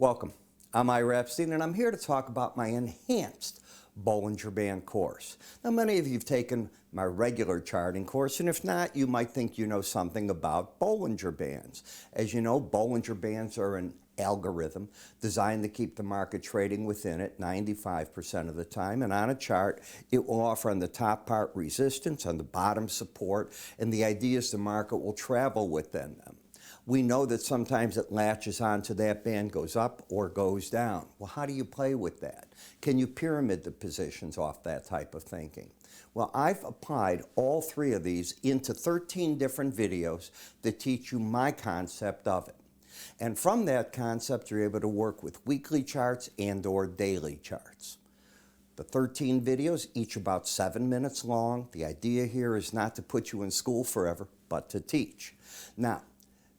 Welcome. I'm Ira Epstein, and I'm here to talk about my enhanced Bollinger Band course. Now, many of you have taken my regular charting course, and if not, you might think you know something about Bollinger Bands. As you know, Bollinger Bands are an algorithm designed to keep the market trading within it 95% of the time, and on a chart, it will offer on the top part resistance, on the bottom support, and the idea is the market will travel within them. We know that sometimes it latches onto that band, goes up or goes down. Well, how do you play with that? Can you pyramid the positions off that type of thinking? Well, I've applied all three of these into 13 different videos that teach you my concept of it. And from that concept, you're able to work with weekly charts and/or daily charts. The 13 videos, each about 7 minutes long. The idea here is not to put you in school forever, but to teach. Now,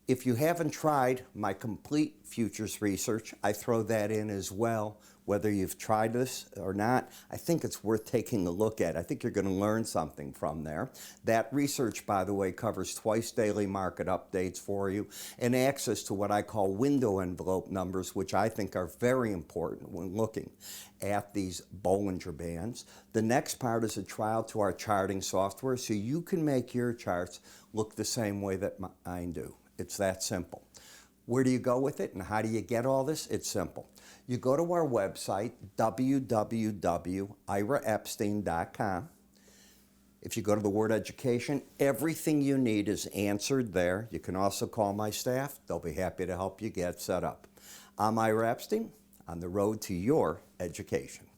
if you haven't tried my complete futures research, I throw that in as well. Whether you've tried this or not, I think it's worth taking a look at. I think you're going to learn something from there. That research, by the way, covers twice daily market updates for you and access to what I call window envelope numbers, which I think are very important when looking at these Bollinger Bands. The next part is a trial to our charting software so you can make your charts look the same way that mine do. It's that simple. Where do you go with it and how do you get all this? It's simple. You go to our website, www.iraepstein.com. If you go to the word education, everything you need is answered there. You can also call my staff. They'll be happy to help you get set up. I'm Ira Epstein, on the road to your education.